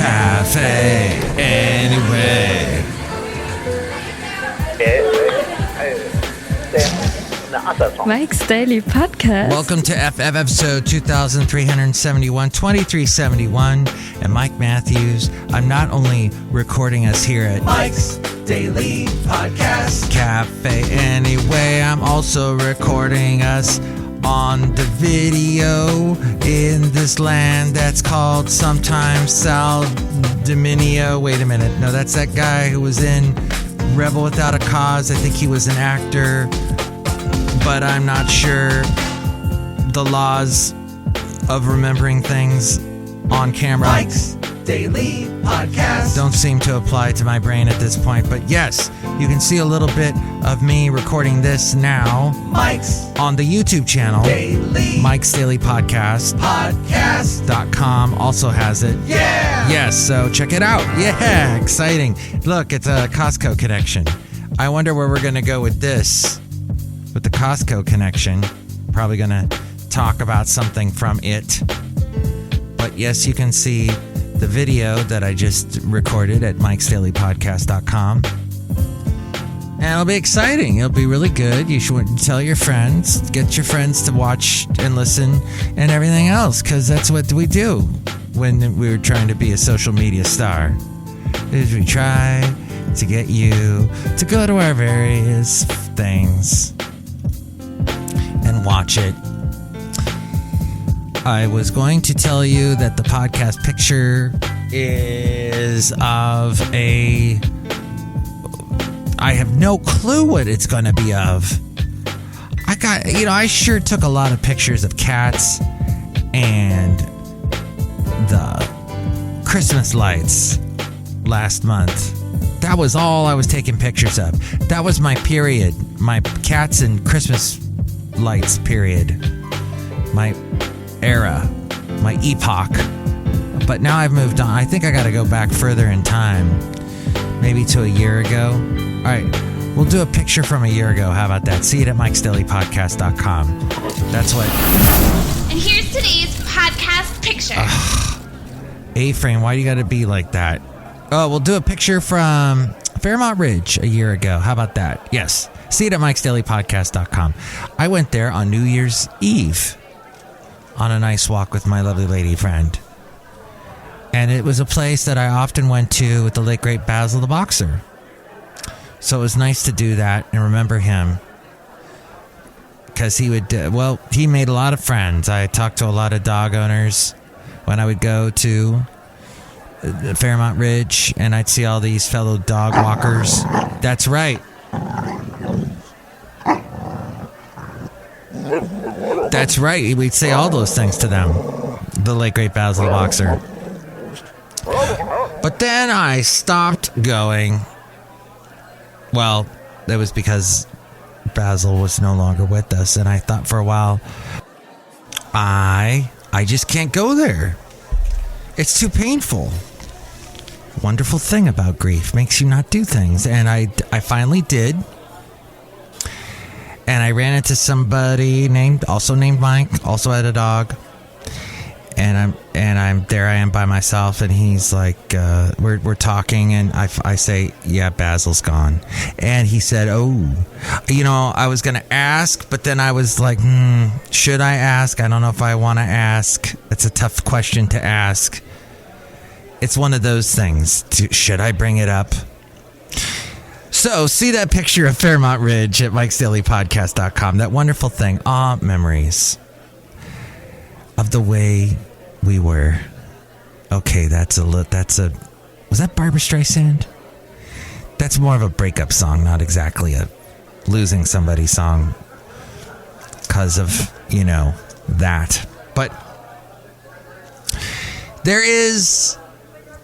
Cafe anyway. Mike's Daily Podcast. Welcome to FF episode 2371, and Mike Matthews. I'm not only recording us here at Mike's Daily Podcast Cafe anyway, I'm also recording us on the video in this land that's called sometimes Sal Dominio. Wait a minute. No, that's that guy who was in Rebel Without a Cause. I think he was an actor, but I'm not sure. The laws of remembering things on camera Mike's Daily Podcast don't seem to apply to my brain at this point. But yes, you can see a little bit of me recording this now Mike's on the YouTube channel. Daily Mike's Daily Podcast.com also has it. Yeah! Yes, so check it out. Yeah, exciting. Look, it's a Costco connection. I wonder where we're going to go with this. With the Costco connection. Probably going to talk about something from it. But yes, you can see the video that I just recorded at MikesDailyPodcast.com. And it'll be exciting. It'll be really good. You should tell your friends. Get your friends to watch and listen and everything else, because that's what we do when we were trying to be a social media star. Is we try to get you to go to our various things and watch it. I was going to tell you that the podcast picture is of a... I have no clue what it's going to be of. I sure took a lot of pictures of cats and the Christmas lights last month. That was all I was taking pictures of. That was my period. My cats and Christmas lights period. My era. My epoch. But now I've moved on. I think I got to go back further in time. Maybe to a year ago. All right, we'll do a picture from a year ago. How about that? See it at MikesDailyPodcast.com. That's what... And here's today's podcast picture. A-frame, why do you got to be like that? Oh, we'll do a picture from Fairmont Ridge a year ago. How about that? Yes. See it at MikesDailyPodcast.com. I went there on New Year's Eve on a nice walk with my lovely lady friend. And it was a place that I often went to with the late, great Basil the Boxer. So it was nice to do that and remember him. Because he would, he made a lot of friends. I talked to a lot of dog owners when I would go to Fairmont Ridge, and I'd see all these fellow dog walkers. That's right. That's right. We'd say all those things to them. The late, great Basil the Boxer. But then I stopped going. Well, that was because Basil was no longer with us, and I thought for a while, I just can't go there. It's too painful. Wonderful thing about grief, makes you not do things, and I finally did. And I ran into somebody named Mike, also had a dog. And I'm there. I am by myself, and he's like, we're talking, and I say, yeah, Basil's gone, and he said, oh, I was gonna ask, but then I was like, should I ask? I don't know if I want to ask. It's a tough question to ask. It's one of those things. Should I bring it up? So see that picture of Fairmont Ridge at MikesDailyPodcast.com. That wonderful thing. Memories of the way we were. Okay, was that Barbra Streisand? That's more of a breakup song, not exactly a losing somebody song because of, that. But there is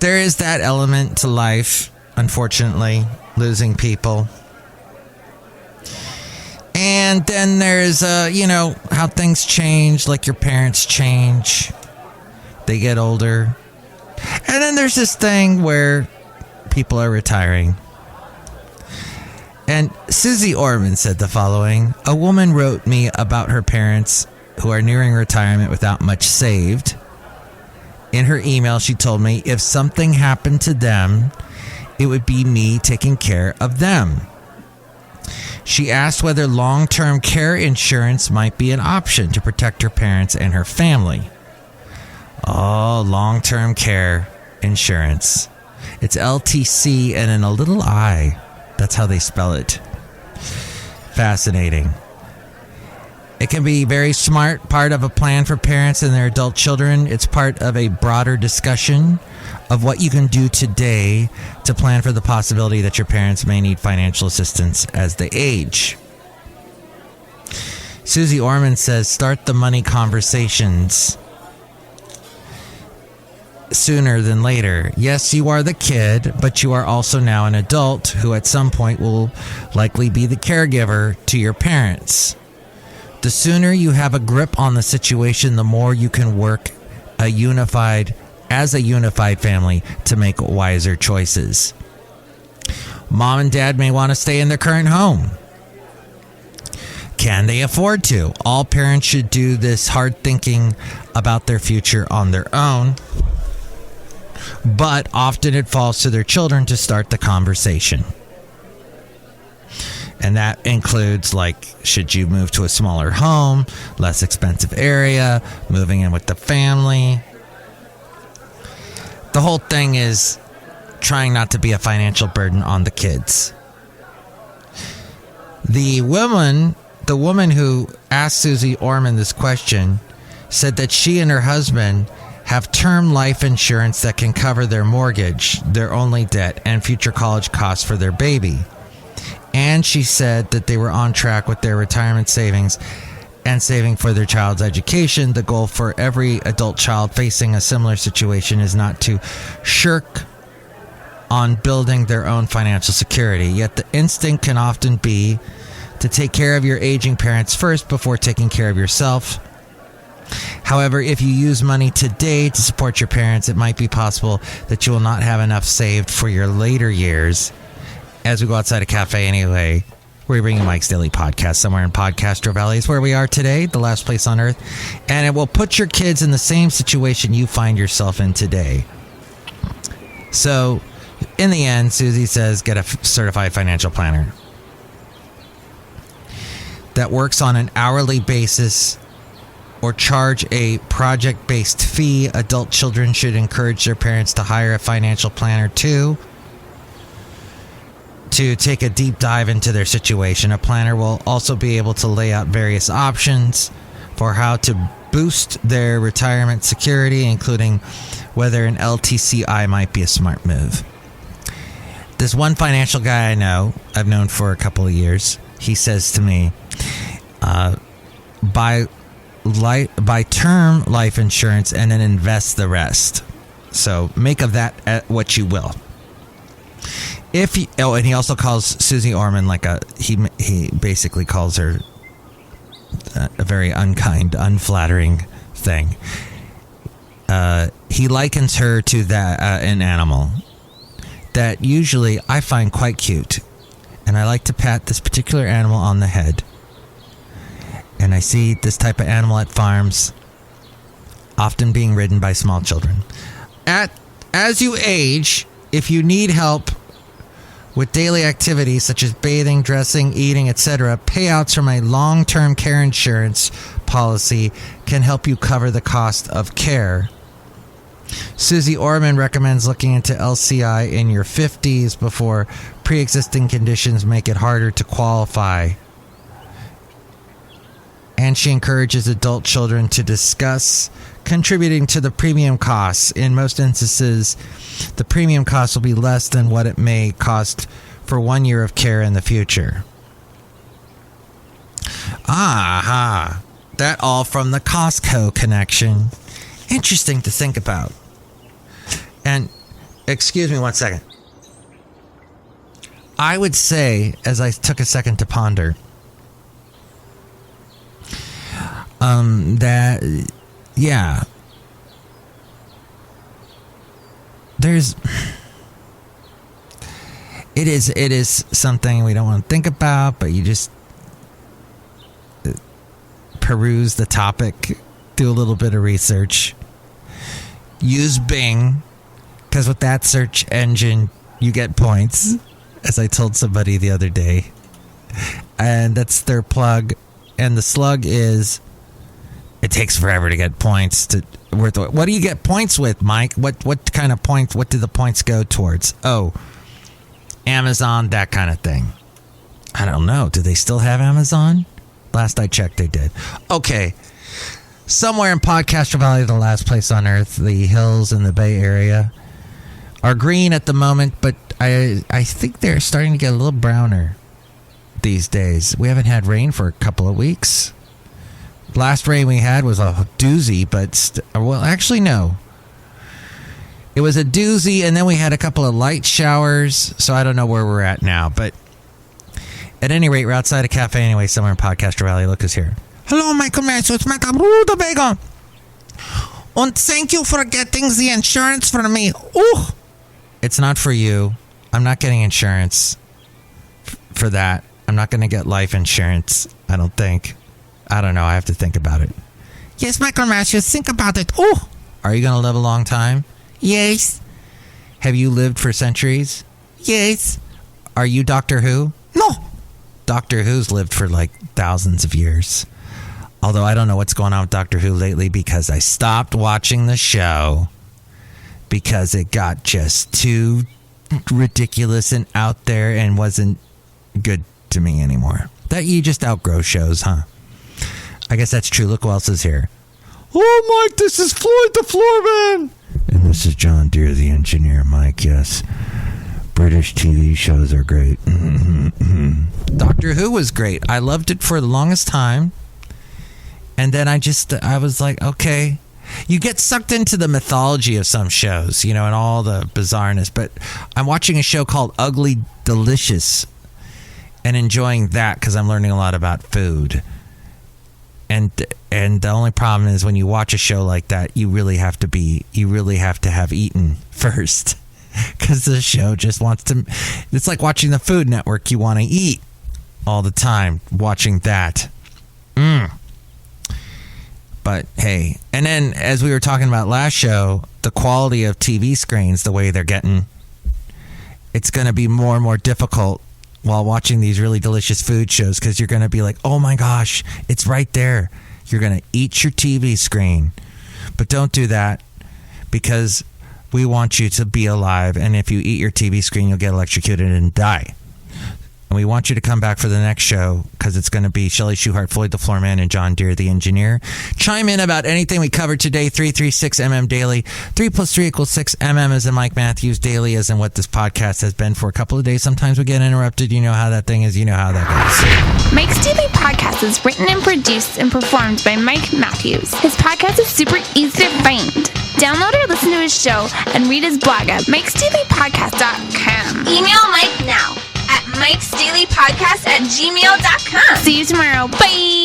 that element to life, unfortunately, losing people. And then there's, how things change, like your parents change. They get older. And then there's this thing where people are retiring. And Susie Orman said the following: a woman wrote me about her parents who are nearing retirement without much saved. In her email, she told me if something happened to them, it would be me taking care of them. She asked whether long-term care insurance might be an option to protect her parents and her family. Oh, long-term care insurance. It's LTC and then a little I. That's how they spell it. Fascinating. It can be a very smart part of a plan for parents and their adult children. It's part of a broader discussion of what you can do today to plan for the possibility that your parents may need financial assistance as they age. Susie Orman says, start the money conversations sooner than later. Yes, you are the kid, but you are also now an adult who at some point will likely be the caregiver to your parents. The sooner you have a grip on the situation, the more you can work as a unified family to make wiser choices. Mom and dad may want to stay in their current home. Can they afford to? All parents should do this hard thinking about their future on their own, but often it falls to their children to start the conversation. And that includes, like, should you move to a smaller home, less expensive area, moving in with the family? The whole thing is trying not to be a financial burden on the kids. The woman who asked Susie Orman this question said that she and her husband have term life insurance that can cover their mortgage, their only debt, and future college costs for their baby. And she said that they were on track with their retirement savings and saving for their child's education. The goal for every adult child facing a similar situation is not to shirk on building their own financial security. Yet the instinct can often be to take care of your aging parents first before taking care of yourself. However, if you use money today to support your parents, it might be possible that you will not have enough saved for your later years. As we go outside a cafe anyway, we're bringing Mike's Daily Podcast somewhere in Podcastro Valley is where we are today, the last place on earth. And it will put your kids in the same situation you find yourself in today. So, in the end, Susie says get a certified financial planner that works on an hourly basis or charge a project-based fee. Adult children should encourage their parents to hire a financial planner too, to take a deep dive into their situation. A planner will also be able to lay out various options for how to boost their retirement security, including whether an LTCI might be a smart move. This one financial guy I've known for a couple of years, he says to me, buy term life insurance and then invest the rest. So make of that what you will. And he also calls Susie Orman he basically calls her a very unkind, unflattering thing. He likens her to an animal that usually I find quite cute, and I like to pat this particular animal on the head. And I see this type of animal at farms, often being ridden by small children. As you age, if you need help with daily activities such as bathing, dressing, eating, etc., payouts from a long-term care insurance policy can help you cover the cost of care. Susie Orman recommends looking into LCI in your 50s before pre-existing conditions make it harder to qualify. And she encourages adult children to discuss contributing to the premium costs. In most instances, the premium cost will be less than what it may cost for 1 year of care in the future. Aha! That all from the Costco connection. Interesting to think about. And, excuse me one second. I would say, as I took a second to ponder, that, yeah, it is something we don't want to think about, but you just peruse the topic, do a little bit of research, use Bing, because with that search engine, you get points, as I told somebody the other day. And that's their plug. And the slug is, it takes forever to get points. What do you get points with, Mike? What kind of points? What do the points go towards? Oh, Amazon, that kind of thing. I don't know. Do they still have Amazon? Last I checked, they did. Okay. Somewhere in Podcaster Valley, the last place on earth, the hills in the Bay Area are green at the moment, but I think they're starting to get a little browner these days. We haven't had rain for a couple of weeks. Last rain we had was a doozy, but well, actually no. It was a doozy, and then we had a couple of light showers, so I don't know where we're at now, but at any rate, we're outside a cafe anyway, somewhere in Podcaster Valley. Look who's here. Hello, Michael Matthews. It's Madame Rootabega. And thank you for getting the insurance for me. Ooh. It's not for you. I'm not getting insurance for that. I'm not going to get life insurance, I don't think. I don't know. I have to think about it. Yes, Michael Matthews, think about it. Ooh. Are you going to live a long time? Yes. Have you lived for centuries? Yes. Are you Doctor Who? No. Doctor Who's lived for like thousands of years. Although I don't know what's going on with Doctor Who lately because I stopped watching the show because it got just too ridiculous and out there and wasn't good to me anymore. That you just outgrow shows, huh? I guess that's true. Look who else is here. Oh, Mike, this is Floyd the Floorman. And this is John Deere, the engineer, Mike, yes. British TV shows are great. Doctor Who was great. I loved it for the longest time. And then I was like, okay. You get sucked into the mythology of some shows, and all the bizarreness. But I'm watching a show called Ugly Delicious and enjoying that because I'm learning a lot about food. And the only problem is when you watch a show like that, you really have to have eaten first. Because the show just wants to... It's like watching the Food Network. You want to eat all the time watching that. But, hey. And then, as we were talking about last show, the quality of TV screens, the way they're getting, it's going to be more and more difficult while watching these really delicious food shows because you're going to be like, oh my gosh, it's right there. You're going to eat your TV screen. But don't do that because... we want you to be alive, and if you eat your TV screen, you'll get electrocuted and die. And we want you to come back for the next show, because it's going to be Shelley Shuhart, Floyd the Floorman, and John Deere, the engineer. Chime in about anything we covered today, 336MM Daily. 3 + 3 = 6. MM as in Mike Matthews. Daily as in what this podcast has been for a couple of days. Sometimes we get interrupted. You know how that thing is. You know how that goes. Mike's Daily Podcast is written and produced and performed by Mike Matthews. His podcast is super easy to find. Download or listen to his show and read his blog at MikesDailyPodcast.com. Email Mike now at MikesDailyPodcast@gmail.com. See you tomorrow. Bye.